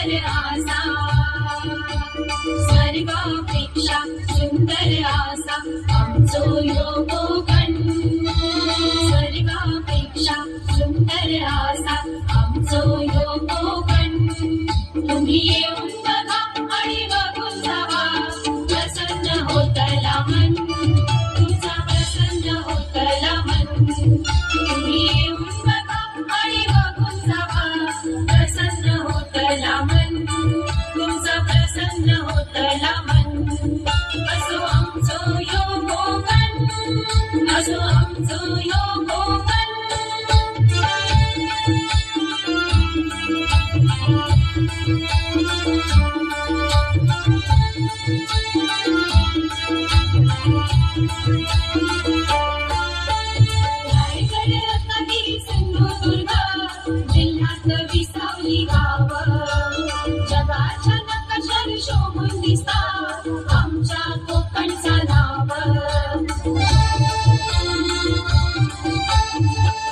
सुंदर आसा, स्वर्गापेक्षा सुंदर आसा आमचो ह्यो कोकण, स्वर्गापेक्षा सुंदर आसा आमचो ह्यो कोकण. तुम्ही येऊन बघा आणि बघून जावा, प्रसन्न होतला मन, तुझा प्रसन्न होतला मन. तुम्ही येऊन बघा आणि बघून जावा, प्रसन्न होतला मन, तुझा प्रसन्न होतला मन. असो आमचो ह्यो कोकण, असो आमचो ह्यो कोकण. रायगड, रत्नागिरी, सिंधुदुर्ग जिल्ह्यात विसावली गाव, जगाच्या नकाशावर शोभून दिसतात आमच्या कोकणचा नाव.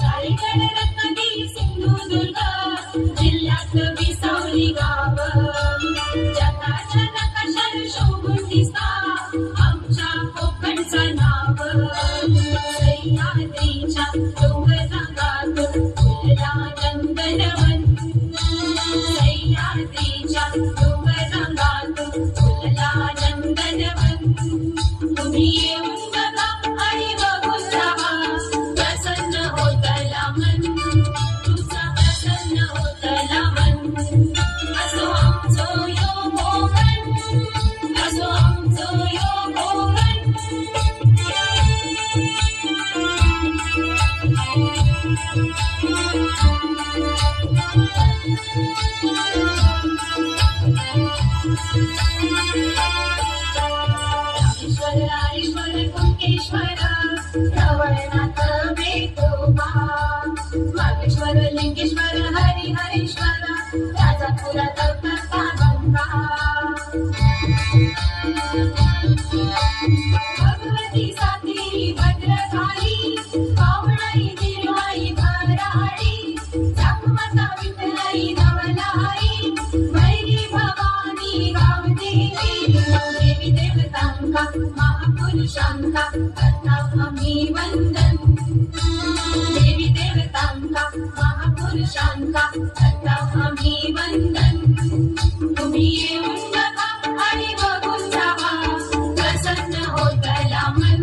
रायगड, रत्नागिरी, सिंधुदुर्ग जिल्ह्यात विसावली गाव, जगाच्या नकाशावर शोभून दिसतात आमच्या कोकणचा नाव. सह्याद्रीच्या डोंगररांगातून फुलला नंदनवन, सह्याद्रीच्या डोंगररांगातून फुलला नंदनवन. तुम्ही येऊन बघा आणि बघून जावा, प्रसन्न होतला मन, तुझा प्रसन्न होतला मन. असो आमचो ह्यो कोकण, असो आमचो ह्यो कोकण. रामेश्वर, रामेश्वर, कुंकेश्वर, रवळनाथ, वेतोबा, वागेश्वर, लिंगेश्वर, हरिहरेश्वर, राजापुरात करता गंगा. भगवती साती भद्रकाली, पावणाई दिरवाई भराडी, जगमाता विठलाई नवलाई, वैरी भवानी गावदेवी. देवी देवतांका महापुरुषांका करताव आम्ही वंदन, देवी देवतांका महापुरुषांका करताव आम्ही वंदन. तुम्ही येऊन बघा आणि बघून जावा, प्रसन्न होतला मन,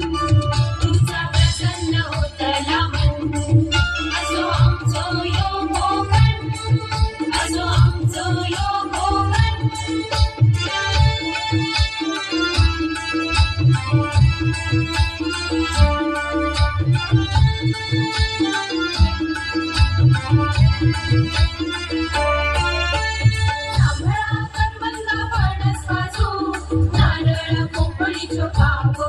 तुझा प्रसन्न होतला मन. असो आमचो ह्यो कोकण, असो आमचो ह्यो कोकण. जांभळा, करवंद, फणस, काजू, नारळ, पोपळीचो कागो,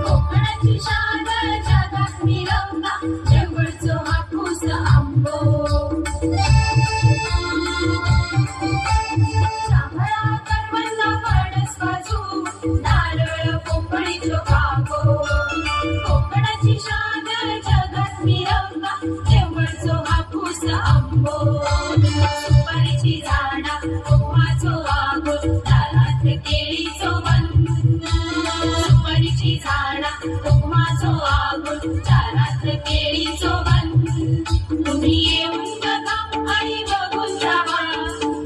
कोकणाची शान जगात मिरवता देवळचो हापूस आंबो. जांभळा, करवंद, फणस, काजू, नारळ, पोपळीचो कागो, कोकणाची शान जगात मिरवता देवळचो हापूस आंबो. सुपारीची झाडा, कोकमाचो आगोल, दारात केळीचो वन, सुपारीची झाडा, कोकमाचो आगोल, दारात केळीचो वन. तुम्ही येऊन बघा आणि बघून जावा,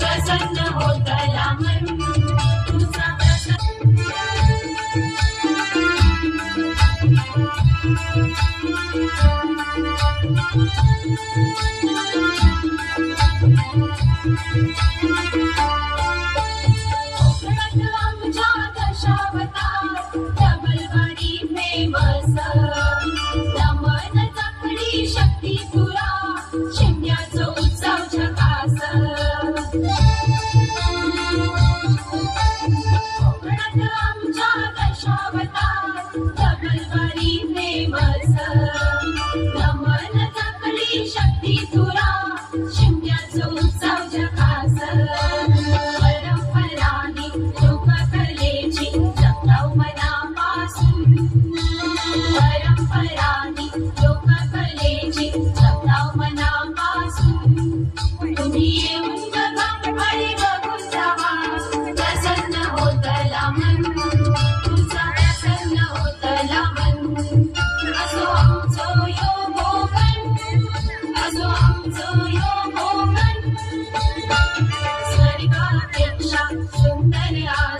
प्रसन्न होतला मन, तुझा प्रसन्न. कोकणात आमच्या दशावतार, डबलवाडी फेमस, दमन, चाकडी, शक्तीपुरा, शिमग्याचो उत्सव झकास. कोकणात आमच्या दशावतार, डबलवाडी फेमस, दमन, चाकडी, शक्तीपुरा, शिमग्याचो उत्सव झकास. परंपरांनी लोककलेची जपताव मनापासून, परंपरांनी लोककलेची जपताव मनापासून. तुम्ही येऊन बघा आणि समजूयो मोहन स्वर्गापेक्षा सुंदर आहे